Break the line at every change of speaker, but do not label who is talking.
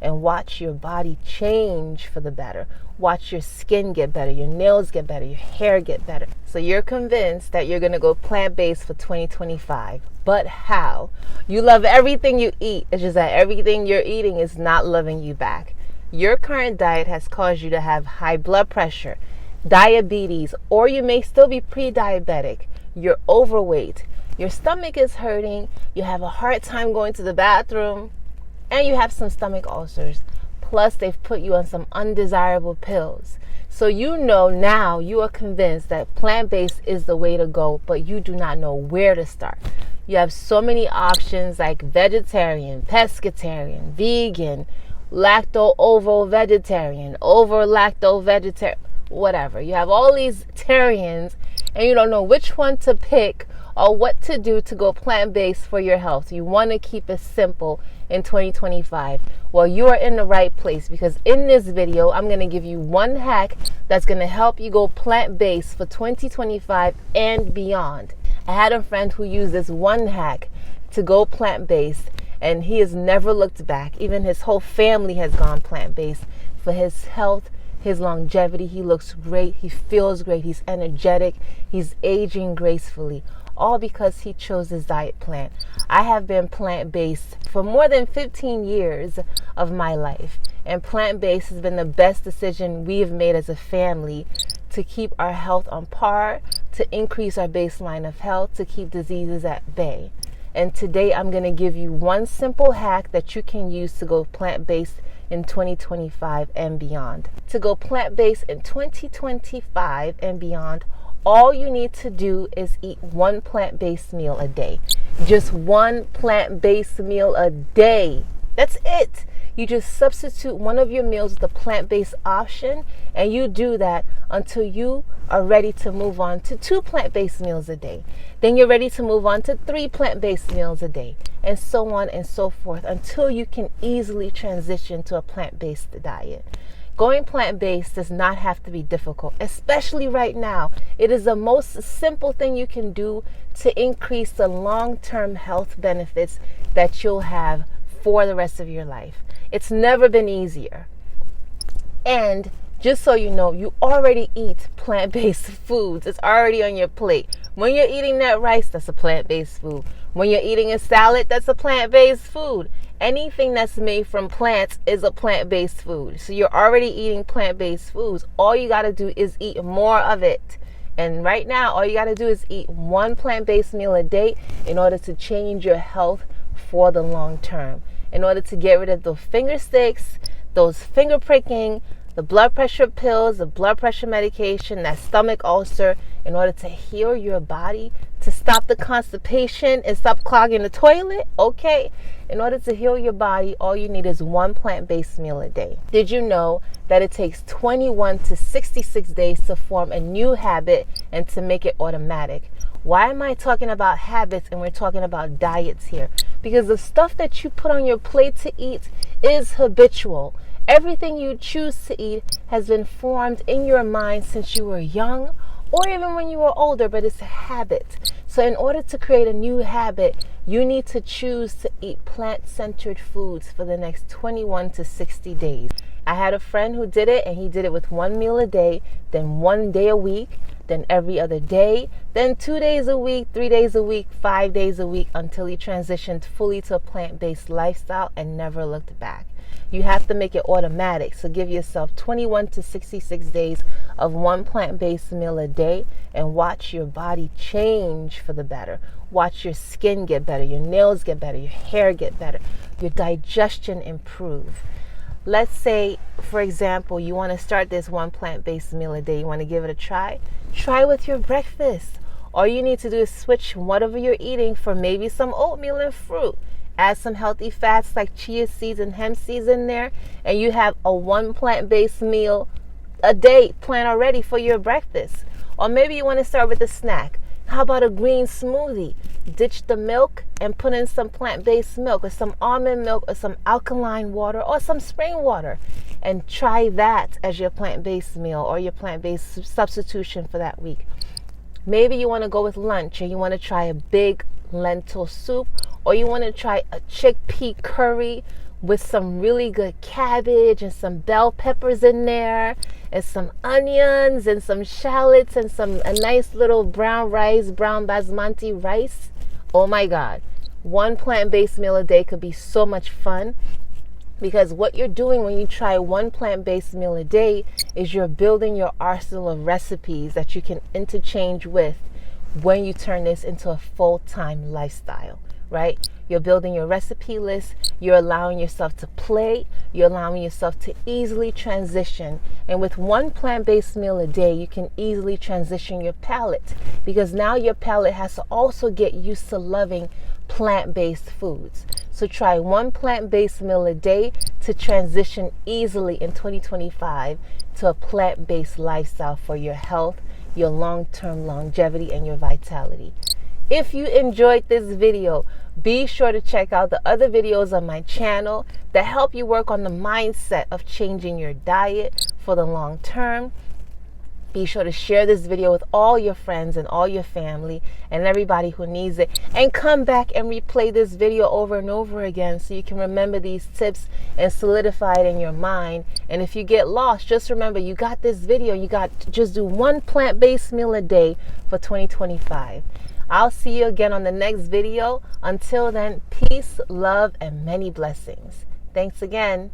and watch your body change for the better. Watch your skin get better, your nails get better, your hair get better. So you're convinced that you're going to go plant-based for 2025. But how? You love everything you eat. It's just that everything you're eating is not loving you back. Your current diet has caused you to have high blood pressure, diabetes, or you may still be pre-diabetic. You're overweight. Your stomach is hurting. You have a hard time going to the bathroom. And you have some stomach ulcers. Plus, they've put you on some undesirable pills. So you know now, you are convinced that plant-based is the way to go, but you do not know where to start. You have so many options like vegetarian, pescatarian, vegan, lacto-ovo-vegetarian, over-lacto-vegetarian, whatever. You have all these tarians, and you don't know which one to pick or what to do to go plant-based for your health. You want to keep it simple in 2025. Well, you are in the right place, because in this video, I'm going to give you one hack that's going to help you go plant-based for 2025 and beyond. I had a friend who used this one hack to go plant-based, and he has never looked back. Even his whole family has gone plant-based. For his health, his longevity, he looks great, he feels great, he's energetic, he's aging gracefully. All because he chose this diet plan. I have been plant-based for more than 15 years of my life. And plant-based has been the best decision we've made as a family to keep our health on par, to increase our baseline of health, to keep diseases at bay. And today I'm going to give you one simple hack that you can use to go plant-based in 2025 and beyond. To go plant-based in 2025 and beyond, all you need to do is eat one plant-based meal a day. Just one plant-based meal a day. That's it. You just substitute one of your meals with a plant-based option, and you do that until you are ready to move on to 2 plant-based meals a day. Then you're ready to move on to 3 plant-based meals a day, and so on and so forth, until you can easily transition to a plant-based diet. Going plant-based does not have to be difficult, especially right now. It is the most simple thing you can do to increase the long-term health benefits that you'll have for the rest of your life. It's never been easier. And just so you know, you already eat plant-based foods. It's already on your plate. When you're eating that rice, that's a plant-based food. When you're eating a salad, that's a plant-based food. Anything that's made from plants is a plant-based food. So you're already eating plant-based foods. All you got to do is eat more of it. And right now, all you got to do is eat one plant-based meal a day in order to change your health for the long term. In order to get rid of those finger sticks, those finger pricking, the blood pressure pills, the blood pressure medication, that stomach ulcer, in order to heal your body, to stop the constipation and stop clogging the toilet, okay? In order to heal your body, all you need is one plant-based meal a day. Did you know that it takes 21 to 66 days to form a new habit and to make it automatic? Why am I talking about habits and we're talking about diets here? Because the stuff that you put on your plate to eat is habitual. Everything you choose to eat has been formed in your mind since you were young or even when you were older, but it's a habit. So in order to create a new habit, you need to choose to eat plant-centered foods for the next 21 to 60 days. I had a friend who did it, and he did it with 1 meal a day, then 1 day a week, then every other day, then 2 days a week, 3 days a week, 5 days a week, until he transitioned fully to a plant-based lifestyle and never looked back. You have to make it automatic. So give yourself 21 to 66 days of one plant-based meal a day and watch your body change for the better. Watch your skin get better, your nails get better, your hair get better, your digestion improve. Let's say, for example, you want to start this one plant-based meal a day. You want to give it a try? Try with your breakfast. All you need to do is switch whatever you're eating for maybe some oatmeal and fruit. Add some healthy fats like chia seeds and hemp seeds in there, and you have a one plant-based meal a day planned already for your breakfast. Or maybe you want to start with a snack. How about a green smoothie? Ditch the milk and put in some plant-based milk or some almond milk or some alkaline water or some spring water, and try that as your plant-based meal or your plant-based substitution for that week. Maybe you want to go with lunch and you want to try a big lentil soup, or you want to try a chickpea curry with some really good cabbage and some bell peppers in there and some onions and some shallots and a nice little brown rice, brown basmati rice. Oh my God. One plant-based meal a day could be so much fun, because what you're doing when you try one plant-based meal a day is you're building your arsenal of recipes that you can interchange with when you turn this into a full-time lifestyle, right? You're building your recipe list. You're allowing yourself to play. You're allowing yourself to easily transition. And with one plant-based meal a day, you can easily transition your palate, because now your palate has to also get used to loving plant-based foods. So try one plant-based meal a day to transition easily in 2025 to a plant-based lifestyle for your health, your long-term longevity, and your vitality. If you enjoyed this video, be sure to check out the other videos on my channel that help you work on the mindset of changing your diet for the long term. Be sure to share this video with all your friends and all your family and everybody who needs it. And come back and replay this video over and over again so you can remember these tips and solidify it in your mind. And if you get lost, just remember you got this video. You got to just do one plant-based meal a day for 2025. I'll see you again on the next video. Until then, peace, love, and many blessings. Thanks again.